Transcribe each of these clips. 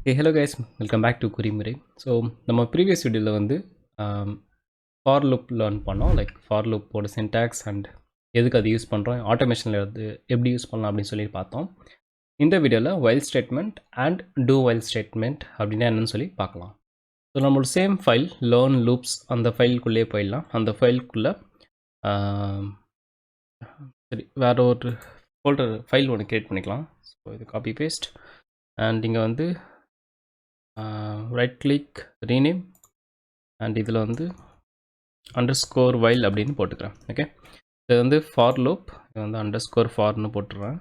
Hey, hello guys, welcome back to குறிமுறை. So நம்ம previous வீடியோவில் வந்து ஃபார் லூப் லேர்ன் பண்ணோம். லைக் ஃபார் லூப்போட சின்டாக்ஸ் அண்ட் எதுக்கு அது யூஸ் பண்ணுறோம், ஆட்டோமேஷனில் அது எப்படி யூஸ் பண்ணலாம் அப்படின்னு சொல்லி பார்த்தோம். இந்த வீடியோவில் while statement and two while statement அப்படின்னா என்னன்னு சொல்லி பார்க்கலாம். ஸோ நம்மளோட சேம் ஃபைல் லேர்ன் லூப்ஸ் அந்த ஃபைலுக்குள்ளேயே போயிடலாம். அந்த ஃபைலுக்குள்ளே சரி வேறு ஒரு ஃபைல் ஒன்று க்ரியேட் பண்ணிக்கலாம். ஸோ இது காப்பி பேஸ்ட் அண்ட் இங்கே வந்து ரைட் கிளிக் ரீநேம் அண்ட் இதில் வந்து அண்டர்ஸ்கோர் வைல் அப்படின்னு போட்டுக்கிறேன். ஓகே, இது வந்து ஃபார் லூப், இது வந்து அண்டர்ஸ்கோர் ஃபார்னு போட்டுடுறேன்,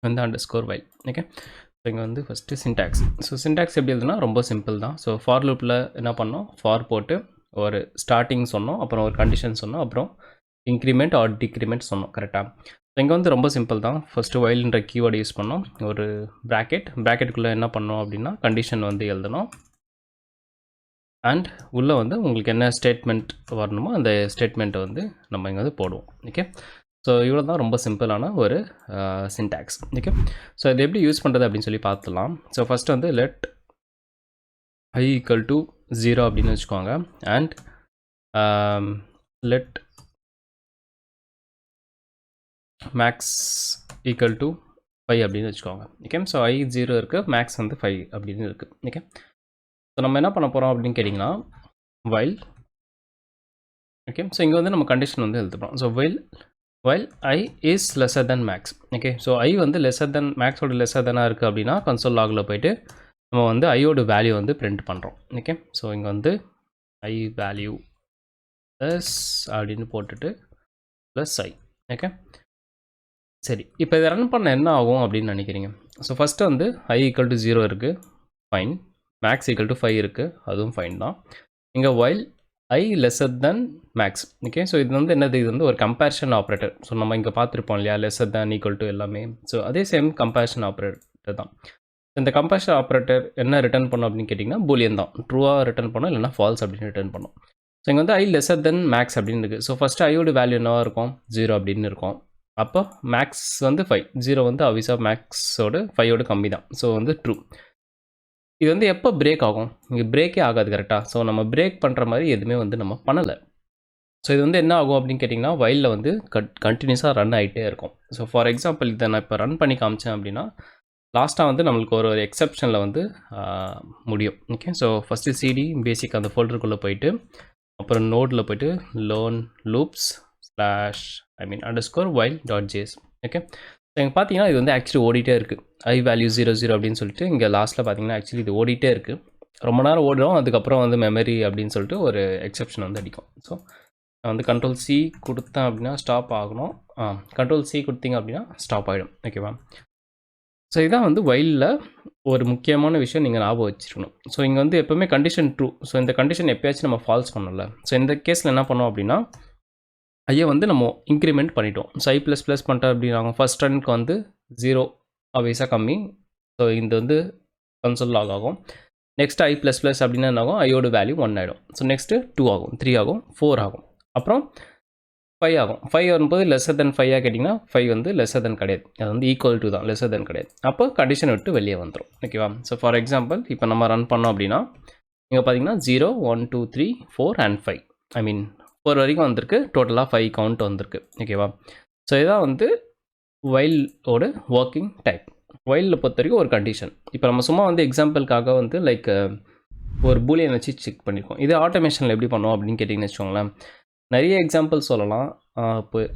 வந்து அண்டர்ஸ்கோர் வைல். ஓகே, ஸோ இங்கே வந்து ஃபஸ்ட்டு சின்டாக்ஸ். ஸோ சின்டாக்ஸ் எப்படி எழுதுனா ரொம்ப சிம்பிள் தான். ஸோ ஃபார் லூப்பில் என்ன பண்ணோம், ஃபார் போட்டு ஒரு ஸ்டார்டிங் சொன்னோம், அப்புறம் ஒரு கண்டிஷன் சொன்னோம், அப்புறம் இன்க்ரிமெண்ட் ஆர் டிக்ரிமெண்ட் சொன்னோம். கரெக்டாக? இங்கே வந்து ரொம்ப சிம்பிள் தான். ஃபஸ்ட்டு வைல்ன்ற கீவேர்டு யூஸ் பண்ணோம், ஒரு ப்ராக்கெட்டுக்குள்ளே என்ன பண்ணோம் அப்படின்னா கண்டிஷன் வந்து எழுதணும் அண்ட் உள்ளே வந்து உங்களுக்கு என்ன ஸ்டேட்மெண்ட் வரணுமோ அந்த ஸ்டேட்மெண்ட்டை வந்து நம்ம இங்கே வந்து போடுவோம். ஓகே, ஸோ இவ்வளோ தான் ரொம்ப சிம்பிளான ஒரு சின்டாக்ஸ். ஓகே, ஸோ இது எப்படி யூஸ் பண்ணுறது அப்படின்னு சொல்லி பார்த்துலாம். ஸோ ஃபஸ்ட்டு வந்து லெட் i ஈக்குவல் டு 0 அப்படின்னு வச்சுக்கோங்க and let max equal to 5 அப்படின்னு வச்சுக்கோங்க. ஓகே, ஸோ i 0 இருக்குது, மேக்ஸ் வந்து 5 அப்படின்னு இருக்குது. ஓகே, ஸோ நம்ம என்ன பண்ண போகிறோம் அப்படின்னு கேட்டிங்கன்னா வைல். ஓகே, ஸோ இங்கே வந்து நம்ம கண்டிஷன் வந்து எழுதுகிறோம். So while i is lesser than max. Okay, so i வந்து லெஸர் தென் மேக்ஸோட லெஸர் தெனாக இருக்குது அப்படின்னா கன்சோல் லாகில் போய்ட்டு நம்ம வந்து ஐயோட வேல்யூ வந்து பிரிண்ட் பண்ணுறோம். ஓகே, ஸோ இங்கே வந்து i வேல்யூ ப்ளஸ் அப்படின்னு போட்டுட்டு ப்ளஸ் i. ஓகே, சரி, இப்போ இதை ரன் பண்ண என்ன ஆகும் அப்படின்னு நினைக்கிறீங்க? ஸோ ஃபஸ்ட்டு வந்து i ஈக்குவல் டு 0 இருக்குது, ஃபைன். மேக்ஸ் ஈக்குவல் டு 5 இருக்குது, அதுவும் ஃபைன் தான். இங்கே while i lesser than max. Okay, so இது வந்து என்னது, இது வந்து ஒரு கம்பேரிஷன் ஆப்ரேட்டர். ஸோ நம்ம இங்கே பார்த்துருப்போம் இல்லையா, லெஸர் தென் ஈக்குவல் டு எல்லாமே. ஸோ அதே சேம் கம்பேரிஷன் ஆப்ரேட்டர் தான். இந்த கம்பேரிஷன் ஆப்ரேட்டர் என்ன ரிட்டர்ன் பண்ணும் அப்படின்னு கேட்டிங்கன்னா பூலியன் தான். ட்ரூவாக ரிட்டர்ன் பண்ணோம், இல்லைனா ஃபால்ஸ் அப்படின்னு ரிட்டர்ன் பண்ணோம். ஸோ இங்கே வந்து i லெஸர் தென் மேக்ஸ் அப்படின்னு இருக்குது. ஸோ ஃபஸ்ட்டு ஐயோட வேல்யூ என்னவாக இருக்கும், 0 அப்படின்னு இருக்கும். அப்போ மேக்ஸ் வந்து 5, 0 வந்து அவிஸா மேக்ஸோட 5ஓட கம்மி தான். ஸோ வந்து ட்ரூ. இது வந்து எப்போ பிரேக் ஆகும், இங்கே பிரேக்கே ஆகாது. கரெக்டாக? ஸோ நம்ம பிரேக் பண்ணுற மாதிரி எதுவுமே வந்து நம்ம பண்ணலை. ஸோ இது வந்து என்ன ஆகும் அப்படின்னு கேட்டிங்கன்னா வைலில் வந்து கண்டினியூஸாக ரன் ஆகிட்டே இருக்கும். ஸோ ஃபார் எக்ஸாம்பிள் இதை நான் இப்போ ரன் பண்ணி காமிச்சேன் அப்படின்னா லாஸ்ட்டாக வந்து நம்மளுக்கு ஒரு எக்ஸப்ஷனில் வந்து முடியும். ஓகே, ஸோ ஃபஸ்ட்டு சிடி பேசிக் அந்த ஃபோல்டருக்குள்ளே போயிட்டு அப்புறம் நோடில் போய்ட்டு learn loops underscore while dot JS. Okay, so இங்கே பார்த்தீங்கன்னா இது வந்து ஆக்சுவலி ஓடிட்டே இருக்குது. i வேல்யூ 0 அப்படின்னு சொல்லிட்டு இங்கே லாஸ்ட்டில் பார்த்தீங்கன்னா ஆக்சுவலி இது ஓடிட்டே இருக்குது. ரொம்ப நேரம் ஓடுறோம், அதுக்கப்புறம் வந்து மெமரி அப்படின்னு சொல்லிட்டு ஒரு எக்ஸப்ஷன் வந்து அடிக்கும். ஸோ நான் வந்து கண்ட்ரோல் C கொடுத்தேன் அப்படின்னா ஸ்டாப் ஆகணும். கண்ட்ரோல் C கொடுத்தீங்க அப்படின்னா ஸ்டாப் ஆகிடும். ஓகேவா? ஸோ இதான் வந்து வைலில் ஒரு முக்கியமான விஷயம் நீங்கள் ஞாபகம் வச்சுருக்கணும். ஸோ இங்கே வந்து எப்போவுமே கண்டிஷன் ட்ரூ. ஸோ இந்த கண்டிஷன் எப்போயாச்சும் நம்ம ஃபால்ஸ் பண்ணல. ஸோ இந்த கேஸில் என்ன பண்ணோம் அப்படின்னா ஐயை வந்து நம்ம இன்க்ரிமெண்ட் பண்ணிட்டோம். ஸோ i ப்ளஸ் ப்ளஸ் பண்ணிட்டோம் அப்படின்னாங்க ஃபஸ்ட் ரனுக்கு வந்து 0 அவைஸாக கம்மி. ஸோ இது வந்து கன்சோல் லாக் ஆகும். நெக்ஸ்ட் i ப்ளஸ் ப்ளஸ் அப்படின்னா என்ன ஆகும், ஐயோட வேல்யூ 1 ஆகிடும். ஸோ நெக்ஸ்ட்டு 2 ஆகும், 3 ஆகும், 4 ஆகும், அப்புறம் 5 ஆகும். 5 வரும்போது லெஸர் தென் 5 கேட்டிங்கன்னா 5 வந்து லெஸர் தென் கிடையாது, அது வந்து ஈக்குவல் டு தான், லெஸர் தென் கிடையாது. அப்போ கண்டிஷன் விட்டு வெளியே வந்துடும். ஓகேவா? ஸோ ஃபார் எக்ஸாம்பிள் இப்போ நம்ம ரன் பண்ணோம் அப்படின்னா இங்கே பார்த்தீங்கன்னா 0 1 2 3 4 அண்ட் 5 4 வரைக்கும் வந்திருக்கு, டோட்டலாக 5 கவுண்ட் வந்திருக்கு. ஓகேவா? ஸோ இதான் வந்து வைலோட ஒர்க்கிங் டைப். வைலில் பொறுத்த வரைக்கும் ஒரு கண்டிஷன். இப்போ நம்ம சும்மா வந்து எக்ஸாம்பிளுக்காக வந்து லைக் ஒரு பூலியன் வச்சு செக் பண்ணியிருக்கோம். இது ஆட்டோமேஷனில் எப்படி பண்ணுவோம் அப்படின்னு கேட்டிங்கன்னு வச்சுக்கோங்களேன். நிறைய எக்ஸாம்பிள் சொல்லலாம்.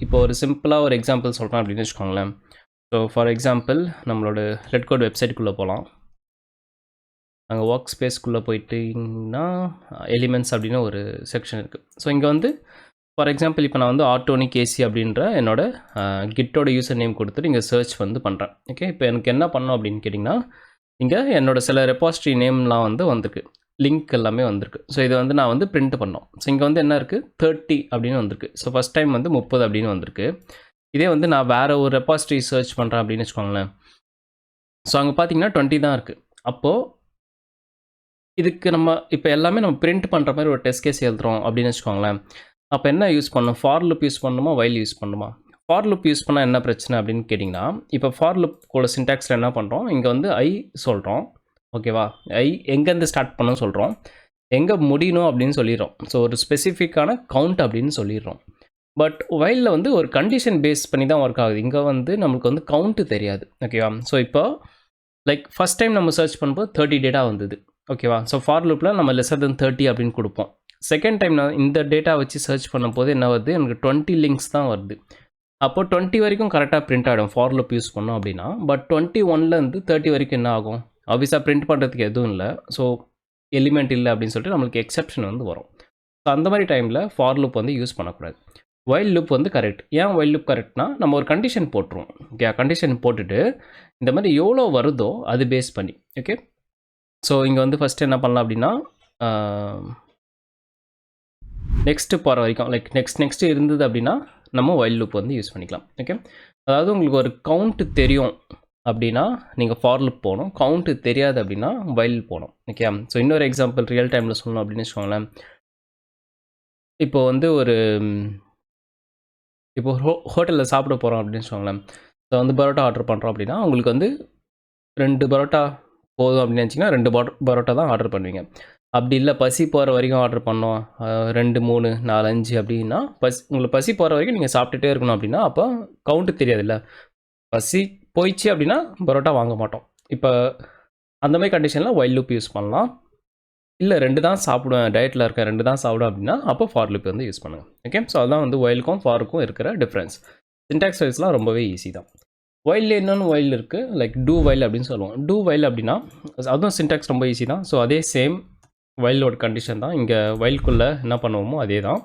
இப்போ ஒரு சிம்பிளாக ஒரு எக்ஸாம்பிள் சொல்கிறேன் அப்படின்னு வச்சுக்கோங்களேன். ஸோ ஃபார் எக்ஸாம்பிள் நம்மளோட லெட் கோட் வெப்சைட்டுக்குள்ளே போகலாம். அங்கே ஒர்க் ஸ்பேஸ்க்குள்ளே போயிட்டிங்கன்னா எலிமெண்ட்ஸ் அப்படின்னு ஒரு செக்ஷன் இருக்குது. ஸோ இங்கே வந்து ஃபார் எக்ஸாம்பிள் இப்போ நான் வந்து ஆர்டோனிக் ஏசி அப்படின்ற என்னோட கிட்டோட யூசர் நேம் கொடுத்துட்டு இங்கே சர்ச் வந்து பண்ணுறேன். ஓகே, இப்போ எனக்கு என்ன பண்ணோம் அப்படின்னு கேட்டிங்கன்னா இங்கே என்னோட சில ரெபாசிட்ரி நேம்லாம் வந்து வந்திருக்கு, லிங்க் எல்லாமே வந்திருக்கு. ஸோ இதை வந்து நான் வந்து பிரிண்ட் பண்ணோம். ஸோ இங்கே வந்து என்ன இருக்குது, 30 அப்படின்னு வந்திருக்கு. ஸோ ஃபஸ்ட் டைம் வந்து 30 அப்படின்னு வந்திருக்கு. இதே வந்து நான் வேறு ஒரு ரெபாசிட்ரி சர்ச் பண்ணுறேன் அப்படின்னு வச்சுக்கோங்களேன். ஸோ அங்கே பார்த்தீங்கன்னா 20 தான் இருக்குது. அப்போது இதுக்கு நம்ம இப்போ எல்லாமே நம்ம பிரிண்ட் பண்ணுற மாதிரி ஒரு டெஸ்ட் கேஸ் எழுதுறோம் அப்படின்னு வச்சுக்கோங்களேன். அப்போ என்ன யூஸ் பண்ணணும், ஃபார் லூப் யூஸ் பண்ணணுமா வைல் யூஸ் பண்ணணுமா? ஃபார் லுப் யூஸ் பண்ணால் என்ன பிரச்சனை அப்படின்னு கேட்டிங்கன்னா, இப்போ ஃபார் லுப்போட சின்டாக்ஸில் என்ன பண்ணுறோம், இங்கே வந்து ஐ சொல்கிறோம். ஓகேவா? ஐ எங்கேருந்து ஸ்டார்ட் பண்ணணும் சொல்கிறோம், எங்கே முடியணும் அப்படின்னு சொல்லிடுறோம். ஸோ ஒரு ஸ்பெசிஃபிக்கான கவுண்ட் அப்படின்னு சொல்லிடுறோம். பட் வைலில் வந்து ஒரு கண்டிஷன் பேஸ் பண்ணி தான் ஒர்க் ஆகுது. இங்கே வந்து நம்மளுக்கு வந்து கவுண்ட்டு தெரியாது. ஓகேவா? ஸோ இப்போ லைக் ஃபஸ்ட் டைம் நம்ம சர்ச் பண்ணும்போது 30 டேட்டா வந்தது. ஓகேவா? ஸோ ஃபார் லூப்பில் நம்ம லெஸ்ஸர் தென் 30 அப்படின்னு கொடுப்போம். செகண்ட் டைம் நான் இந்த டேட்டா வச்சு சர்ச் பண்ணும்போது என்ன வருது, எனக்கு 20 லிங்க்ஸ் தான் வருது. அப்போது 20 வரைக்கும் கரெக்டாக பிரிண்ட் ஆகிடும் ஃபார் லூப் யூஸ் பண்ணோம் அப்படின்னா. பட் 21லேருந்து 30 வரைக்கும் என்ன ஆகும், ஆப்வியஸாக பிரிண்ட் பண்ணுறதுக்கு எதுவும் இல்லை. ஸோ எலிமெண்ட் இல்லை அப்படின்னு சொல்லிட்டு நம்மளுக்கு எக்ஸெப்ஷன் வந்து வரும். ஸோ அந்த மாதிரி டைமில் ஃபார் லூப் வந்து யூஸ் பண்ணக்கூடாது. வைல் லூப் வந்து கரெக்ட். ஏன் வைல் லூப் கரெக்ட்னா, நம்ம ஒரு கண்டிஷன் போட்டுருவோம். ஓகே, கண்டிஷன் போட்டுட்டு இந்த மாதிரி எவ்வளோ வருதோ அது பேஸ் பண்ணி. ஓகே, ஸோ இங்கே வந்து ஃபஸ்ட்டு என்ன பண்ணலாம் அப்படின்னா, நெக்ஸ்ட்டு போகிற வரைக்கும் லைக் நெக்ஸ்ட்டு இருந்தது அப்படின்னா நம்ம வைல் லூப் வந்து யூஸ் பண்ணிக்கலாம். ஓகே, அதாவது உங்களுக்கு ஒரு கவுண்ட்டு தெரியும் அப்படின்னா நீங்கள் ஃபார் லூப் போகணும், கவுண்ட்டு தெரியாது அப்படின்னா வைல் போகணும். ஓகே, ஸோ இன்னொரு எக்ஸாம்பிள் ரியல் டைமில் சொல்லணும் அப்படின்னு வச்சுக்கோங்களேன். இப்போ வந்து ஒரு இப்போ ஹோட்டலில் சாப்பிட போகிறோம் அப்படின்னு வச்சுக்கோங்களேன். ஸோ வந்து பரோட்டா ஆர்டர் பண்ணுறோம் அப்படின்னா உங்களுக்கு வந்து 2 பரோட்டா போதும் அப்படின்னு நினச்சிங்கன்னா 2 பரோட்டா தான் ஆர்டர் பண்ணுவீங்க. அப்படி இல்லை பசி போகிற வரைக்கும் ஆர்டர் பண்ணோம், 2, 3, 4, 5 அப்படின்னா உங்களுக்கு பசி போகிற வரைக்கும் நீங்கள் சாப்பிட்டுட்டே இருக்கணும் அப்படின்னா அப்போ கவுண்ட்டு தெரியாதுல்ல. பசி போயிடுச்சு அப்படின்னா பரோட்டா வாங்க மாட்டோம். இப்போ அந்த மாதிரி கண்டிஷனில் வைல் லூப் யூஸ் பண்ணலாம். இல்லை 2 தான் சாப்பிடுவேன், டயட்டில் இருக்கேன், 2 தான் சாப்பிடுவேன் அப்படின்னா அப்போ ஃபார் லூப் வந்து யூஸ் பண்ணுங்கள். ஓகே, ஸோ அதுதான் வந்து வைலுக்கும் ஃபாருக்கும் இருக்கிற டிஃப்ரென்ஸ். சின்டாக்ஸ் வைஸ்லாம் ரொம்பவே ஈஸி தான். வைலில் இன்னொன்று வைல் இருக்குது, லைக் டூ வைல் அப்படின்னு சொல்லுவோம். டூ வைல் அப்படின்னா அதுவும் சின்டாக்ஸ் ரொம்ப ஈஸி தான். ஸோ அதே சேம் வைலோட கண்டிஷன் தான். இங்கே வைல்குள்ளே என்ன பண்ணுவோமோ அதே தான்.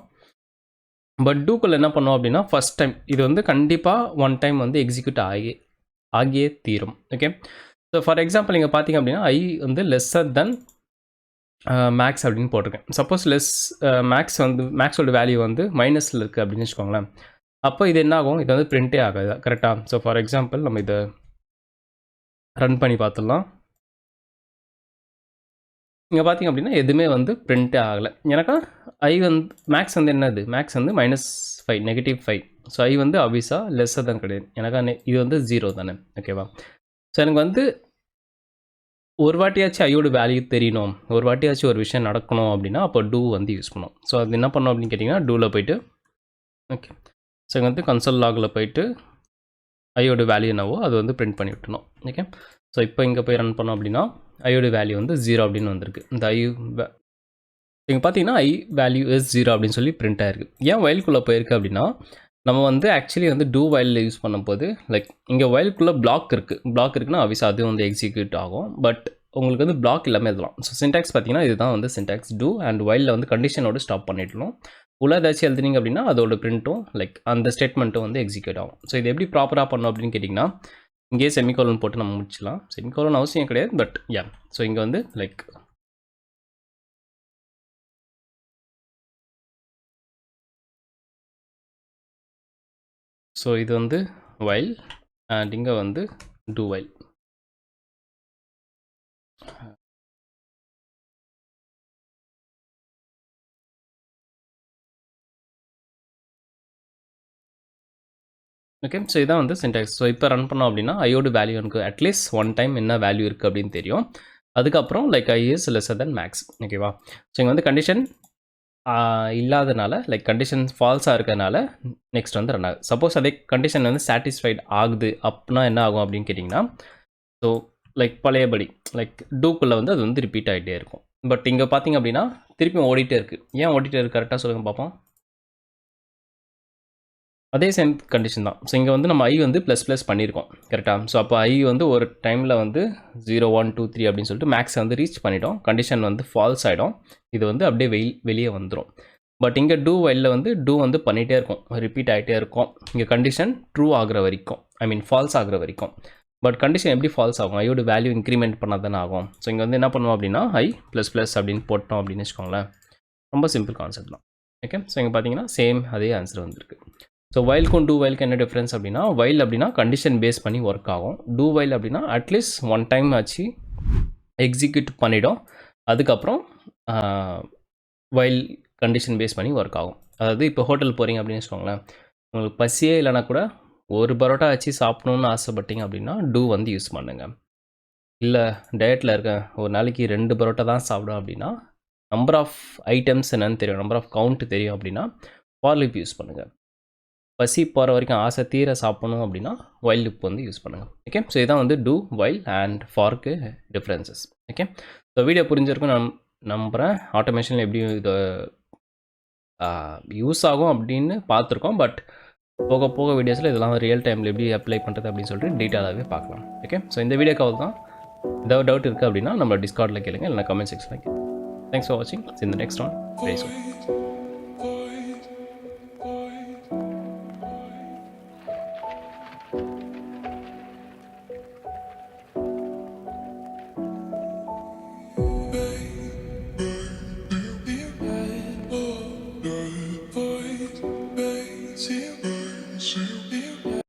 பட் டூக்குள்ளே என்ன பண்ணுவோம் அப்படின்னா ஃபஸ்ட் டைம் இது வந்து கண்டிப்பாக 1 டைம் வந்து எக்ஸிக்யூட் ஆகியே தீரும். ஓகே, ஸோ ஃபார் எக்ஸாம்பிள் இங்கே பார்த்தீங்க அப்படின்னா ஐ வந்து லெஸ்ஸர் தென் மேக்ஸ் அப்படின்னு போட்டிருக்கேன். சப்போஸ் மேக்ஸோட வேல்யூ வந்து மைனஸில் இருக்குது அப்படின்னு வச்சுக்கோங்களேன். அப்போ இது என்ன ஆகும், இது வந்து பிரிண்ட்டே ஆகாது. கரெக்டாக? ஸோ ஃபார் எக்ஸாம்பிள் நம்ம இதை ரன் பண்ணி பார்த்துடலாம். இங்கே பார்த்திங்க அப்படின்னா எதுவுமே வந்து பிரிண்ட்டே ஆகலை. எனக்கு ஐ வந்து மேக்ஸ் வந்து என்னது, மேக்ஸ் வந்து -5 -5. ஸோ ஐ வந்து ஆப்வியஸாக லெஸ்ஸர் தான் கிடையாது. எனக்கு இது வந்து 0 தானே. ஓகேவா? ஸோ எனக்கு வந்து ஒரு வாட்டியாச்சும் ஐயோட வேல்யூ தெரியணும், ஒரு வாட்டியாச்சும் ஒரு விஷயம் நடக்கணும் அப்படின்னா அப்போ டூ வந்து யூஸ் பண்ணோம். ஸோ அது என்ன பண்ணோம் அப்படின்னு கேட்டிங்கன்னா டூவில் போய்ட்டு ஓகே, ஸோ இங்கே வந்து கன்சோல் லாகில் போய்ட்டு ஐயோட வேல்யூ என்னவோ அது வந்து பிரிண்ட் பண்ணி விட்டணும். ஓகே, ஸோ இப்போ இங்கே போய் ரன் பண்ணோம் அப்படின்னா ஐயோட வேல்யூ வந்து 0 அப்படின்னு வந்திருக்கு. இந்த இங்கே பார்த்தீங்கன்னா ஐ வேல்யூ இஸ் 0 அப்படின்னு சொல்லி பிரிண்ட் ஆயிருக்கு. ஏன் வயலுக்குள்ளே போயிருக்கு அப்படின்னா நம்ம வந்து ஆக்சுவலி வந்து டூ வைலில் யூஸ் பண்ணும்போது லைக் இங்கே வயலுக்குள்ளே பிளாக் இருக்குன்னா ஆப்வியஸாக அது வந்து எக்ஸிக்யூட் ஆகும். பட் உங்களுக்கு வந்து பிளாக் இல்லாமல் எழுதலாம். ஸோ சின்டாக்ஸ் பார்த்தீங்கன்னா இதுதான் வந்து சின்டாக்ஸ் டூ அண்ட் வைலில் வந்து கண்டிஷனோடு ஸ்டாப் பண்ணிடணும். உள்ள ஏதாச்சும் எழுதுனீங்க அப்படின்னா அதோட பிரிண்ட்டும் லைக் அந்த ஸ்டேட்மெண்ட்டும் வந்து எக்ஸிக்யூட் ஆகும். ஸோ இது எப்படி ப்ராப்பராக பண்ணணும் அப்படின்னு கேட்டிங்கன்னா இங்கேயே செமிகோலன் போட்டு நம்ம முடிச்சிடலாம். செமிகோலன் அவசியம் கிடையாது, பட் யா. ஸோ இங்கே வந்து லைக் ஸோ இது வந்து வைல் அண்ட் இங்கே வந்து டூ வைல். ஓகே, ஸோ இதான் வந்து சின்டாக்ஸ். ஸோ இப்போ ரன் பண்ணோம் அப்படின்னா ஐயோட வேல்யூ எனக்கு அட்லீஸ்ட் 1 டைம் என்ன வேல்யூ இருக்குது அப்படின்னு தெரியும். அதுக்கப்புறம் like i is lesser than max. ஓகேவா? ஸோ இங்கே வந்து கண்டிஷன் இல்லாதனால லைக் கண்டிஷன் ஃபால்ஸாக இருக்கிறதுனால நெக்ஸ்ட் வந்து ரன் ஆகுது. சப்போஸ் அதே கண்டிஷன் வந்து சாட்டிஸ்ஃபைட் ஆகுது அப்படின்னா என்ன ஆகும் அப்படின்னு கேட்டிங்கன்னா ஸோ லைக் பழையபடி லைக் டூக்குள்ளே வந்து அது வந்து ரிப்பீட் ஆகிட்டே இருக்கும். பட் இங்கே பார்த்தீங்க அப்படின்னா திருப்பி ஓடிட்டே இருக்குது. ஏன் ஓடிட்டே இருக்குது கரெக்டாக சொல்லுங்கள் பார்ப்போம். அதே சேம் கண்டிஷன் தான். ஸோ இங்கே வந்து நம்ம ஐ வந்து ++ பண்ணியிருக்கோம் கரெக்டாக. ஸோ அப்போ ஐ வந்து ஒரு டைமில் வந்து 0, 1, 2, 3 அப்படின்னு சொல்லிட்டு மேக்ஸை வந்து ரீச் பண்ணிட்டோம். கண்டிஷன் வந்து ஃபால்ஸ் ஆகிடும். இது வந்து அப்படியே வெளியே வந்துடும். பட் இங்கே டூ வைலில் வந்து டூ வந்து பண்ணிகிட்டே இருக்கும், ரிப்பீட் ஆகிட்டே இருக்கும். இங்கே கண்டிஷன் ட்ரூ ஆகிற வரைக்கும், ஐ மீன் ஃபால்ஸ் ஆகிற வரைக்கும். பட் கண்டிஷன் எப்படி ஃபால்ஸ் ஆகும், ஐயோட வேல்யூ இன்க்ரிமெண்ட் பண்ணால் தானே ஆகும். ஸோ இங்கே வந்து என்ன பண்ணுவோம் அப்படின்னா ஐ ++ அப்படின்னு போட்டோம் அப்படின்னு வச்சுக்கோங்களேன். ரொம்ப சிம்பிள் கான்செப்ட் தான். ஓகே, ஸோ இங்கே பார்த்தீங்கன்னா சேம் அதே ஆன்சர் வந்திருக்கு. ஸோ வைல்க்கும் டூ வைலுக்கு என்ன டிஃப்ரென்ஸ் அப்படின்னா வைல் அப்படின்னா கண்டிஷன் பேஸ் பண்ணி ஒர்க் ஆகும். டூ வைல் அப்படின்னா அட்லீஸ்ட் 1 டைம் ஆச்சு எக்ஸிக்யூட் பண்ணிடும். அதுக்கப்புறம் வைல் கண்டிஷன் பேஸ் பண்ணி ஒர்க் ஆகும். அதாவது இப்போ ஹோட்டல் போகிறீங்க அப்படின்னு வச்சுக்கோங்களேன். உங்களுக்கு பசியே இல்லைனா கூட ஒரு பரோட்டா வச்சு சாப்பிடணுன்னு ஆசைப்பட்டீங்க அப்படின்னா டூ வந்து யூஸ் பண்ணுங்க. இல்லை டயட்டில் இருக்கேன், ஒரு நாளைக்கு 2 பரோட்டா தான் சாப்பிடுவேன் அப்படின்னா, நம்பர் ஆஃப் ஐட்டம்ஸ் என்னன்னு தெரியும், நம்பர் ஆஃப் கவுண்ட் தெரியும் அப்படின்னா ஃபார் லிப் யூஸ் பண்ணுங்கள். பசி போகிற வரைக்கும் ஆசை தீர சாப்பிடணும் அப்படின்னா வைல் லிப் வந்து யூஸ் பண்ணுங்கள். ஓகே, ஸோ இதான் வந்து டூ, வைல் அண்ட் ஃபார்க்கு டிஃப்ரென்சஸ். ஓகே, ஸோ வீடியோ புரிஞ்சிருக்கும் நான் நம்புகிறேன். ஆட்டோமேஷனில் எப்படி இது யூஸ் ஆகும் அப்படின்னு பார்த்துருக்கோம். பட் போக போக வீடியோஸில் இதெல்லாம் ரியல் டைமில் எப்படி அப்ளை பண்ணுறது அப்படின்னு சொல்லிட்டு டீட்டெயிலாகவே பார்க்கலாம். ஓகே, ஸோ இந்த வீடியோக்காக தான் ஏதாவது டவுட் இருக்குது அப்படின்னா நம்ம டிஸ்கார்டில் கேளுங்க, இல்லைனா கமெண்ட் செக்ஷனில் கேளுங்க. தேங்க்ஸ் ஃபார் வாட்சிங். இந்த நெக்ஸ்ட் ஒன் வெரி சூன்.